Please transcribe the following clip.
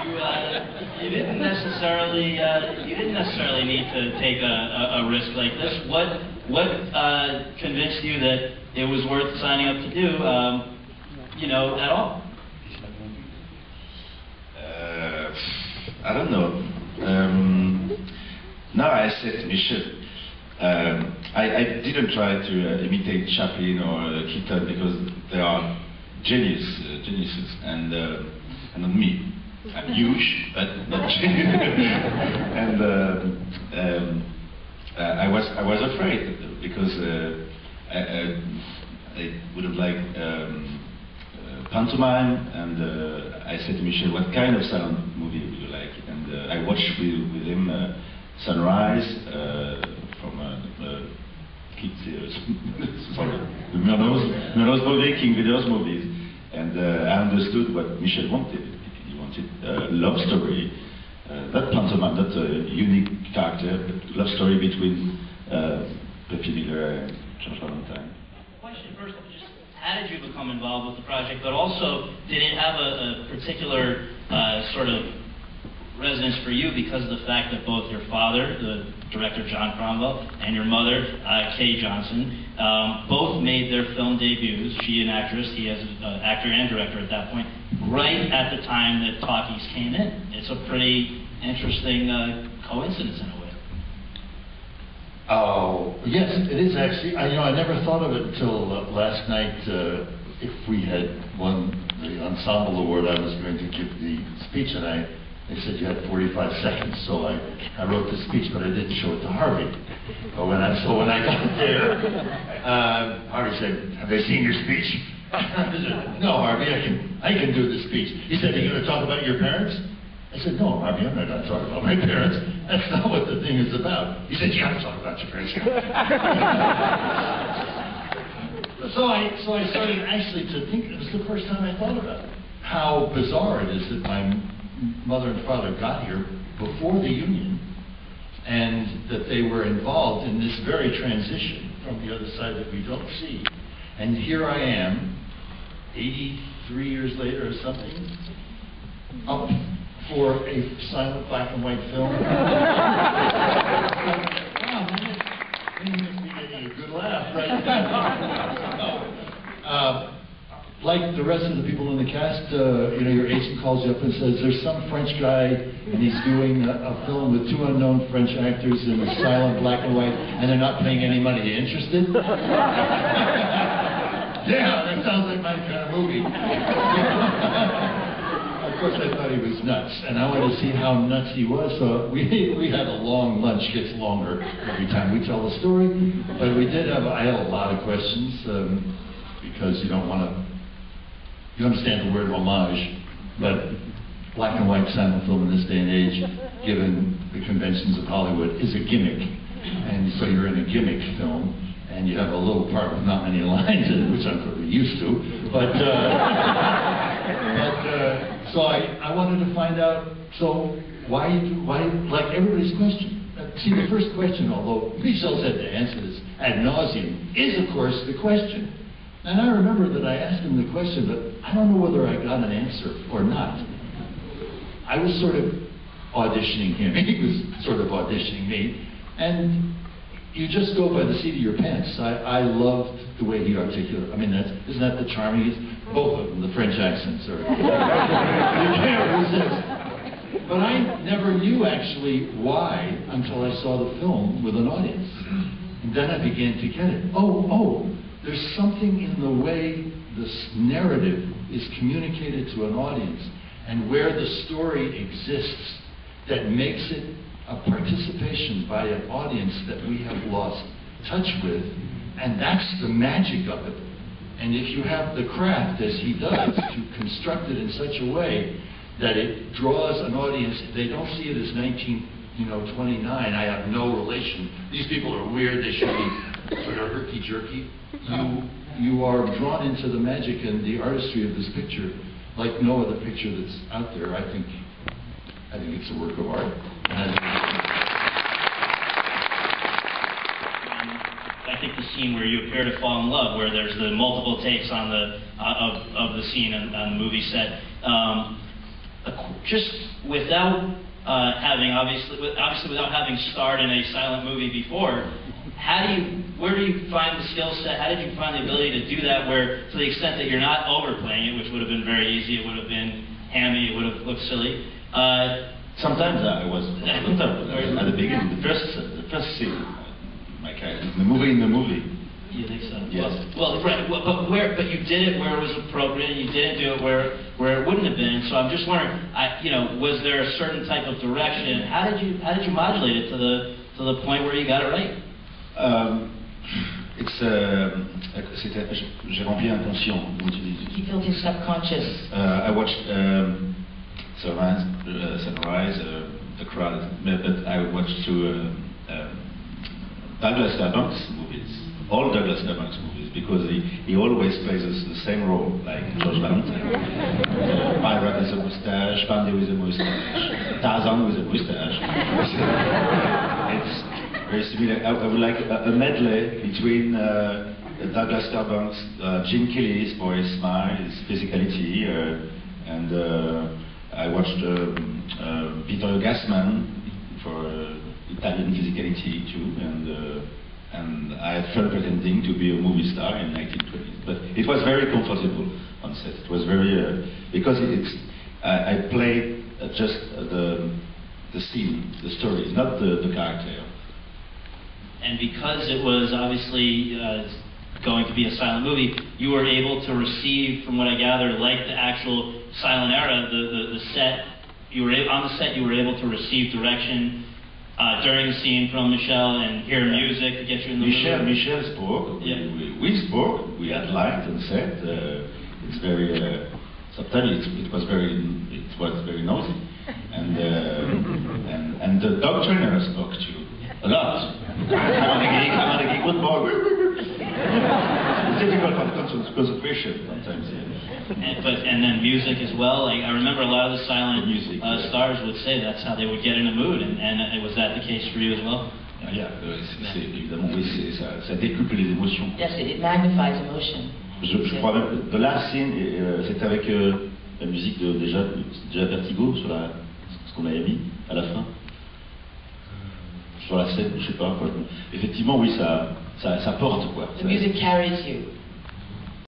You didn't necessarily need to take a risk like this. What convinced you that it was worth signing up to do, at all? I don't know. Now I said Michel. I didn't try to imitate Chaplin or Keaton because they are geniuses, and not me. I'm huge, but not genius. And I was afraid because I would have liked pantomime, and I said to Michel, "What kind of silent movie would you like?" And I watched with him Sunrise from sorry, the Murnau's movie, King Video's movies, and I understood what Michel wanted. He wanted a love story, not pantomime, not a unique character, but love story between Pepe Miller and George Valentine. Question first, just how did you become involved with the project, but also did it have a particular sort of resonance for you because of the fact that both your father, the director John Cromwell, and your mother, Kay Johnson, both made their film debuts, she an actress, he as an actor and director at that point, right at the time that talkies came in. It's a pretty interesting coincidence in a way. Oh, yes, it is actually. I never thought of it until last night. If we had won the ensemble award, I was going to give the speech, and they said you had 45 seconds, so I wrote the speech, but I didn't show it to Harvey. But when I got there, Harvey said, "Have they seen your speech?" I said, "No, Harvey, I can do the speech." He said, "Are you going to talk about your parents?" I said, "No, Harvey, I'm not going to talk about my parents. That's not what the thing is about." He said, "You have to talk about your parents." So I started actually to think, it was the first time I thought about it, how bizarre it is that my mother and father got here before the Union, and that they were involved in this very transition from the other side that we don't see. And here I am, 83 years later or something, up for a silent black and white film. Wow, man, you must be getting a good laugh right now. Like the rest of the people in the cast, your agent calls you up and says, "There's some French guy, and he's doing a film with 2 unknown French actors in a silent black and white, and they're not paying any money. Are you interested?" Yeah, that sounds like my kind of movie. Of course, I thought he was nuts, and I wanted to see how nuts he was, so we had a long lunch, gets longer every time we tell the story, but I had a lot of questions, because you don't want to, you understand the word homage, but black and white silent film in this day and age, given the conventions of Hollywood, is a gimmick. And so you're in a gimmick film, and you have a little part with not many lines in it, which I'm probably used to. But so I wanted to find out, so why, like everybody's question. See, the first question, although Michel said to answer this ad nauseum, is of course the question. And I remember that I asked him the question, but I don't know whether I got an answer or not. I was sort of auditioning him, he was sort of auditioning me, and you just go by the seat of your pants. I loved the way he articulated. I mean, isn't that the charming? Both of them, the French accents are. You can't resist. But I never knew actually why until I saw the film with an audience. And then I began to get it. Oh, there's something in the way this narrative is communicated to an audience and where the story exists that makes it a participation by an audience that we have lost touch with, and that's the magic of it. And if you have the craft, as he does, to construct it in such a way that it draws an audience, they don't see it as 1929, I have no relation, these people are weird, they should be sort of herky-jerky. You are drawn into the magic and the artistry of this picture like no other picture that's out there. I think it's a work of art. I think the scene where you appear to fall in love, where there's the multiple takes on the of the scene on the movie set. just without without having starred in a silent movie before, where do you find the skill set? How did you find the ability to do that where, to the extent that you're not overplaying it, which would have been very easy, it would have been hammy, it would have looked silly. Sometimes I was at the beginning, the first scene, my character, in the movie. You think so? Yes. Well, right. But you did it where it was appropriate. You didn't do it where it wouldn't have been. So I'm just wondering, was there a certain type of direction? How did you modulate it to the point where you got it right? J'ai rempli inconscient. He filled his subconscious. I watched Sunrise, The Crowd, but I watched through Douglas Fairbanks movies. All Douglas Fairbanks movies, because he always plays the same role, like George Valentine. Pirate with a mustache, Pandy with a mustache, Tarzan with a mustache. It's very similar. I would like a medley between Douglas Fairbanks, Jim Kelly's for his smile, his physicality, and I watched Peter Gassman for Italian physicality too, and I had fun pretending to be a movie star in 1920s. But it was very comfortable on set. It was very because I played just the scene, the story, not the character. And because it was obviously going to be a silent movie, you were able to receive, from what I gather, like the actual silent era, the set. On the set, you were able to receive direction during the scene from Michel and hear music to get you in the mood. Michel spoke. Yeah. We spoke. We had lines on set. It's very. Sometimes it was very noisy, and the dog trainer spoke too a lot. Come on, a geek, good boy. It's difficult for concentration sometimes. Yeah. And then music as well. Like, I remember a lot of the silent stars would say that's how they would get in a mood, and was that the case for you as well? Évidemment, oui, ça décuple les émotions. Yes, it magnifies emotion. Je crois même que the last scene, c'était avec la musique de déjà Vertigo sur ce qu'on avait mis à la fin. Sur la scène, je sais pas. Effectivement, oui, ça porte quoi. The music carries you.